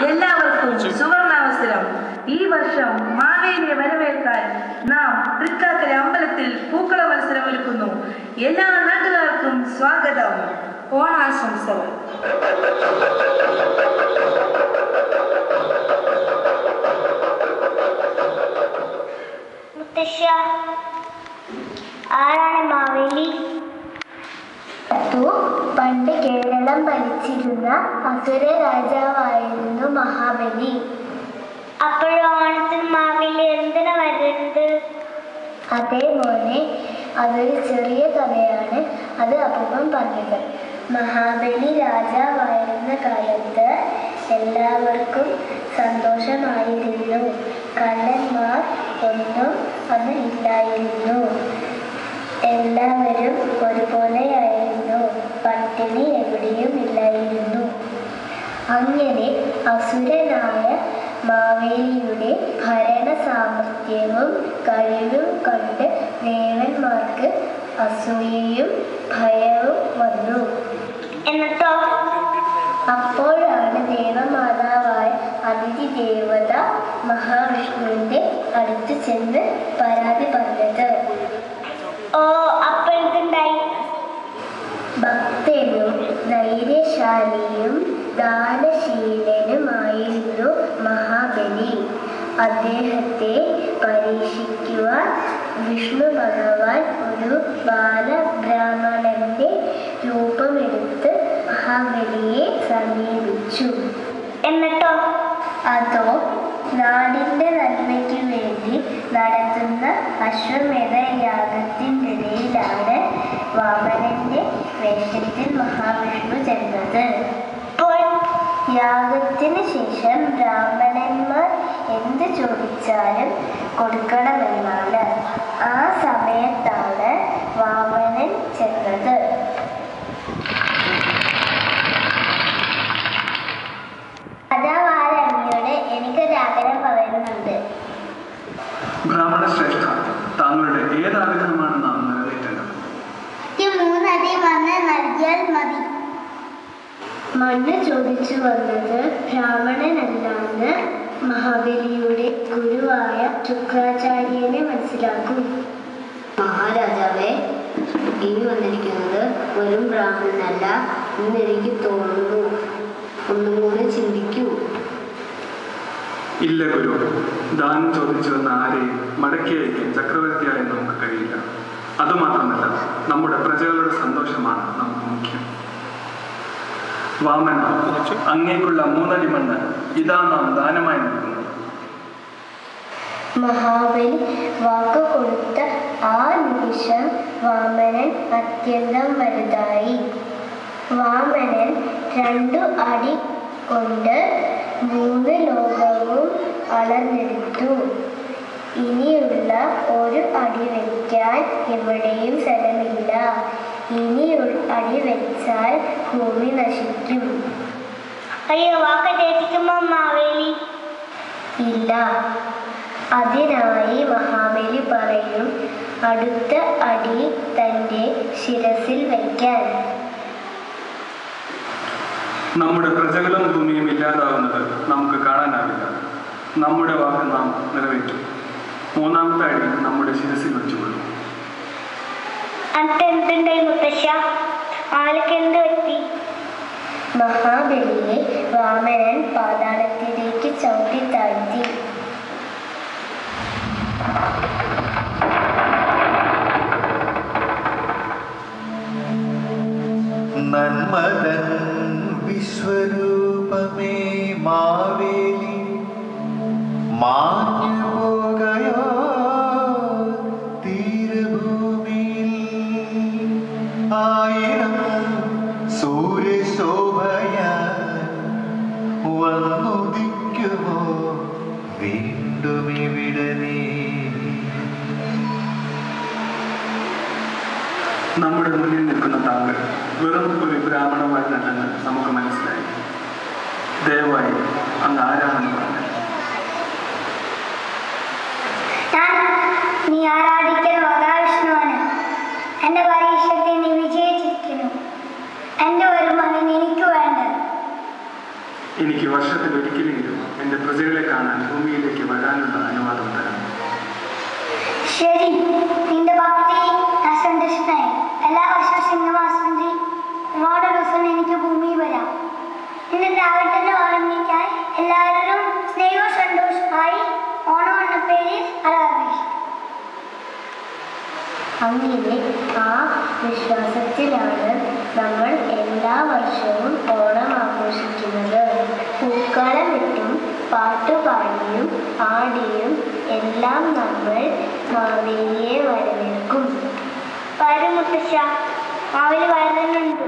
എല്ലാവർക്കും സുവർണാവസരം. ഈ വർഷം മാവേലിയെ വരവേൽക്കാൻ നാം തൃക്കാക്കര അമ്പലത്തിൽ പൂക്കള മത്സരം ഒരുക്കുന്നു. എല്ലാ നാട്ടുകാർക്കും സ്വാഗതം. ഓണാശംസകൾ. ആരാണ് മാവേലി? പണ്ട് കേരളം ഭരിച്ചിരുന്ന അസുര രാജാവായിരുന്നു മഹാബലി. അപ്പോഴും ഓണത്തിന് മാവേലി എന്തിനാ വരുന്നത്? അതേപോലെ അതൊരു ചെറിയ കഥയാണ്, അത് അപ്പം പറഞ്ഞത്. മഹാബലി രാജാവായിരുന്ന കാലത്ത് എല്ലാവർക്കും സന്തോഷമായിരുന്നു. കള്ളന്മാർ ഒന്നും അന്ന് ഇല്ലായിരുന്നു. എല്ലാവരും ഒരുപോലെയായിരുന്നു. പട്ടിണി എവിടെയും ഇല്ലായിരുന്നു. അങ്ങനെ അസുരനായ മാവേലിയുടെ ഭരണ സാമർത്ഥ്യവും കഴിവും കണ്ട് ദേവന്മാർക്ക് അസൂയയും ഭയവും വന്നു. എന്നിട്ടോ? അപ്പോഴാണ് ദേവമാതാവായ അതിഥി ദേവത മഹാവിഷ്ണുവിന്റെ അടുത്ത് ചെന്ന് പരാതി പറഞ്ഞത്. ഓ, അപ്പോഴെന്തുണ്ടായി? ഭക്തനും ധൈര്യശാലിയും ദാനശീലനുമായിരുന്നു മഹാബലി. അദ്ദേഹത്തെ പരീക്ഷിക്കുവാൻ വിഷ്ണു ഭഗവാൻ ഒരു ബാലബ്രാഹ്മണന്റെ രൂപമെടുത്ത് മഹാബലിയെ സമീപിച്ചു. എന്നിട്ടോ? അതോ നാടിന്റെ നന്മയ്ക്ക് വേണ്ടി നടത്തുന്ന അശ്വമേധ യാഗത്തിനിടയിലാണ് വാമനന്റെ വേഷത്തിൽ മഹാവിഷ്ണു ചെന്നത്. യാഗത്തിന് ശേഷം ബ്രാഹ്മണന്മാർ എന്ത് ചോദിച്ചാലും കൊടുക്കണമെന്നാണ്. ആ സമയത്താണ് വാമനൻ ചെന്നത്. രാധാവാരണിയോട് എനിക്കൊരാഗ്രഹം പറയുന്നുണ്ട്. ബ്രാഹ്മണ ശ്രേഷ്ഠ, താങ്കളുടെ ഏതാഗ്രഹമാണ് നാം നിറവേറ്റേണ്ടത്? 3 അടി മണ്ണ് നൽകിയാൽ മതി. മണ്ണ് ചോദിച്ചു വന്നത് ബ്രാഹ്മണനല്ലാന്ന് മഹാബലിയുടെ ഗുരുവായ ശുക്രാചാര്യനെ മനസ്സിലാക്കും. മഹാരാജാവേ, ഇനി വന്നിരിക്കുന്നത് വെറും ബ്രാഹ്മണനല്ല എന്നെനിക്ക് തോന്നുന്നു. ഒന്നും കൂടെ ചിന്തിക്കൂ. ഇല്ല ഗുരു, ദാനം ചോദിച്ചു വന്ന ആരെയും മടക്കി അയക്കാൻ ചക്രവർത്തിയായ നമുക്ക് കഴിയില്ല. അതുമാത്രമല്ല, നമ്മുടെ പ്രജകളുടെ സന്തോഷമാണ് നമുക്ക് മുഖ്യം. വാമന, അങ്ങേക്കുള്ള 3 അടി മണ്ണ് ഇതാ നാം ദാനമായി നൽകുന്നു. മഹാബലി വാക്ക് കൊടുത്ത ആ നിമിഷം വാമനൻ അത്യന്തം വലുതായി. വാമനൻ 2 അടി കൊണ്ട് 3 ലോകവും അളന്നെടുത്തു. ഇനിയുള്ള 1 അടി വയ്ക്കാൻ എവിടെയും സ്ഥലമില്ല. ഇനി അടി വെച്ചാൽ ഭൂമി നശിക്കും. അയ്യോ, വാക്ക് തെറ്റിക്കുമോ മാവേലി? ഇല്ല. അതിനായി മഹാബലി പറയും, അടുത്ത അടി തന്റെ ശിരസിൽ വയ്ക്കാൻ. നമ്മുടെ പ്രജകളും ഭൂമിയും ഇല്ലാതാവുന്നത് നമുക്ക് കാണാനാവില്ല. നമ്മുടെ വാക്ക് നാം നിറവേറ്റും. 3ാമത്തെ അടി നമ്മുടെ ശിരസിൽ വെച്ചുകൊള്ളും. എന്തുണ്ടായി മുത്തശ്ശ? ആൾക്ക് എന്ത് പറ്റി? മഹാബലിയെ വാമനൻ പാതാളത്തിലേക്ക് ചവിട്ടി താഴ്ത്തി. നന്മതൻ വിശ്വരൂപമേ മാവേലി, മാഞ്ഞു പോകയോ തീരഭൂമിയിൽ? 1000 സൂര്യശോഭയാൽ വന്നുദിക്കുമോ വീണ്ടും ഇവിടെ നീ? നമ്മുടെ മുന്നിൽ നിൽക്കുന്ന താങ്കൾ വെറും ഒരു ബ്രാഹ്മണവാരനല്ലെന്ന് നമുക്ക് മനസ്സിലായി. ദയവായി അങ്ങ് ആരാണെന്ന് പറഞ്ഞു. നീ ആരാധിക്കൽ മഹാവിഷ്ണുവാണ്. എന്റെ പരീക്ഷത്തിൽ നീ വിജയിച്ചിരിക്കുന്നു. എന്റെ ഒരു മകൻ എനിക്ക് വേണ്ട. എനിക്ക് വർഷത്തിൽ ഒരിക്കലെങ്കിലും എൻ്റെ പ്രജകളെ കാണാൻ ഭൂമിയിലേക്ക് വരാനുള്ള അനുവാദം തരാം. ശരി, നിന്റെ ഭക്തി ഞാൻ സന്തുഷ്ടനായി. എല്ലാ വർഷവും സിംഹവാസന്തി ഒരുപാട് ദിവസം എനിക്ക് ഭൂമിയിൽ വരാം. നിന്റെ രാവിലെ ഓർമ്മിക്കാൻ എല്ലാവരും സ്നേഹവും സന്തോഷമായി ഓണം എന്ന പേരിൽ ആഘോഷിക്കും. അങ്ങനെ ആ വിശ്വാസത്തിലാണ് നമ്മൾ എല്ലാ വർഷവും ഓണം ആഘോഷിക്കുന്നത്. പൂക്കളമിട്ടും പാട്ടുപാടിയും ആടിയും എല്ലാം നമ്മൾ മാവേലിയെ വരവേൽക്കും. വരും മുത്തശ്ശ, മാവിൽ വരുന്നുണ്ട്.